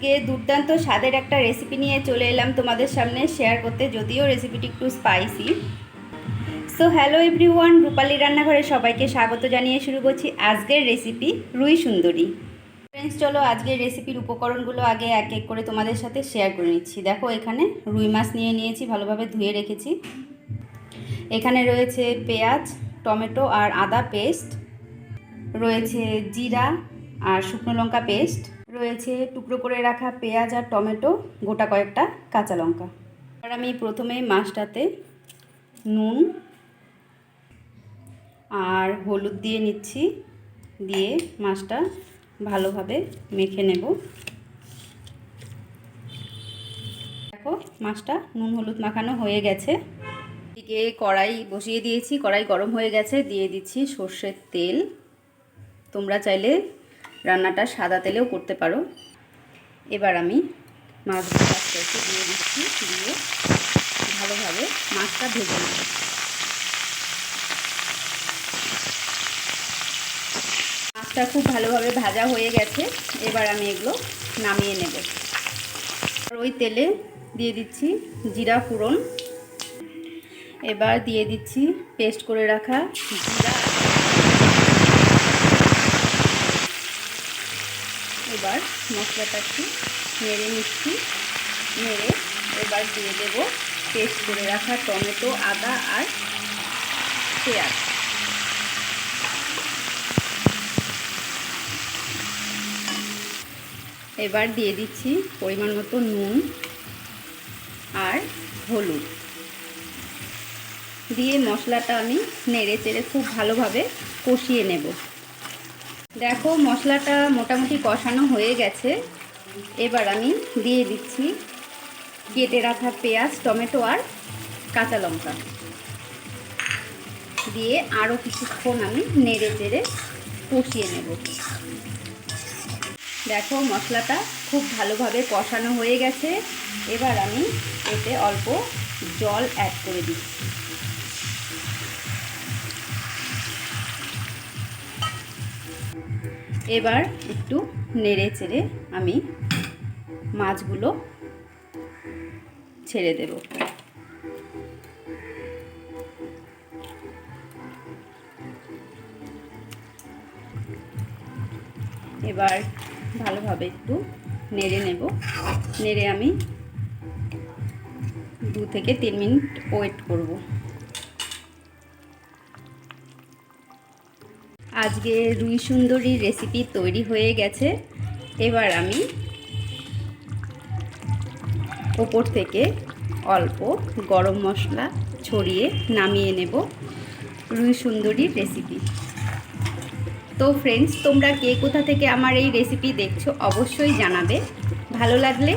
আজকে দুর্দান্ত স্বাদের একটা রেসিপি নিয়ে চলে এলাম তোমাদের সামনে শেয়ার করতে, যদিও রেসিপিটি একটু স্পাইসি। সো হ্যালো এভরিওয়ান, রূপালী রান্নাঘরে সবাইকে স্বাগত জানিয়ে শুরু করছি আজকের রেসিপি রুই সুন্দরী। ফ্রেন্ডস, চলো আজকের রেসিপির উপকরণগুলো আগে এক এক করে তোমাদের সাথে শেয়ার করে নিচ্ছি। দেখো, এখানে রুই মাছ নিয়ে নিয়েছি, ভালোভাবে ধুয়ে রেখেছি। এখানে রয়েছে পেঁয়াজ, টমেটো আর আদা পেস্ট, রয়েছে জিরা আর শুকনো লঙ্কা পেস্ট, রয়েছে টুকরো করে রাখা পেঁয়াজ আর টমেটো, গোটা কয়েকটা কাঁচা লঙ্কা। আর আমি প্রথমে মাছটাতে নুন আর হলুদ দিয়ে নিচ্ছি, দিয়ে মাছটা ভালোভাবে মেখে নেব। দেখো, মাছটা নুন হলুদ মাখানো হয়ে গেছে। এদিকে কড়াই বসিয়ে দিয়েছি, কড়াই গরম হয়ে গেছে, দিয়ে দিচ্ছি সর্ষের তেল। তোমরা চাইলে রান্নাটা সাদা তেলেও করতে পারো। এবার আমি মাছগুলো আস্তে আস্তে দিয়ে দিচ্ছি, দিয়ে ভালোভাবে মাছটা ভেজে নেব। মাছটা খুব ভালোভাবে ভাজা হয়ে গেছে, এবার আমি এগুলো নামিয়ে নেব। ওই তেলে দিয়ে দিচ্ছি জিরা ফোড়ন, এবার দিয়ে দিচ্ছি পেস্ট করে রাখা জিরা। এবার মশলাটা একটু নেড়ে নিচ্ছি, নেড়ে এবার দিয়ে দেব পেস্ট করে রাখা টমেটো, আদা আর পেঁয়াজ। এবার দিয়ে দিচ্ছি পরিমাণ মতো নুন আর হলুদ, দিয়ে মশলাটা আমি নেড়ে চেড়ে খুব ভালোভাবে কষিয়ে নেব। দেখো, মশলাটা মোটামুটি কষানো হয়ে গেছে। এবার আমি দিয়ে দিচ্ছি কেটে রাখা পেঁয়াজ, টমেটো আর কাঁচা লঙ্কা, দিয়ে আরও কিছুক্ষণ আমি নেড়ে চেড়ে কষিয়ে নেব। দেখো, মশলাটা খুব ভালোভাবে কষানো হয়ে গেছে। এবার আমি এতে অল্প জল অ্যাড করে দিচ্ছি। এবার একটু নেড়ে চেড়ে আমি মাছগুলো ছেড়ে দেব। এবার ভালোভাবে একটু নেড়ে নেব, নেড়ে আমি 2 থেকে 3 মিনিট ওয়েট করব। আজকে রুই সুন্দরী রেসিপি তৈরি হয়ে গেছে। এবার আমি ওপর থেকে অল্প গরম মশলা ছড়িয়ে নামিয়ে নেব রুই সুন্দরীর রেসিপি। তো ফ্রেন্ডস, তোমরা কে কোথা থেকে আমার এই রেসিপি দেখছো অবশ্যই জানাবে। ভালো লাগলে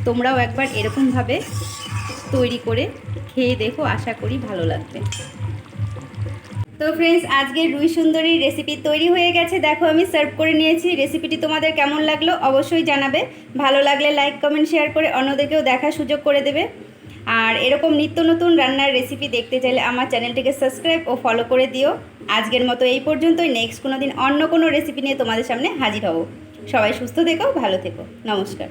তোমরাও একবার এরকমভাবে তৈরি করে খেয়ে দেখো, আশা করি ভালো লাগবে। তো ফ্রেন্ডস, আজকে রুই সুন্দরী রেসিপি তৈরি হয়ে গেছে। দেখো, আমি সার্ভ করে নিয়েছি। রেসিপিটি তোমাদের কেমন লাগলো অবশ্যই জানাবে। ভালো লাগলে লাইক, কমেন্ট, শেয়ার করে অন্যদেরকেও দেখার সুযোগ করে দেবে। আর এরকম নিত্য নতুন রান্নার রেসিপি দেখতে চাইলে আমার চ্যানেলটিকে সাবস্ক্রাইব ও ফলো করে দিও। আজকের মতো এই পর্যন্তই। নেক্সট কোনো দিন অন্য কোনো রেসিপি নিয়ে তোমাদের সামনে হাজির হব। সবাই সুস্থ থেকো, ভালো থেকো। নমস্কার।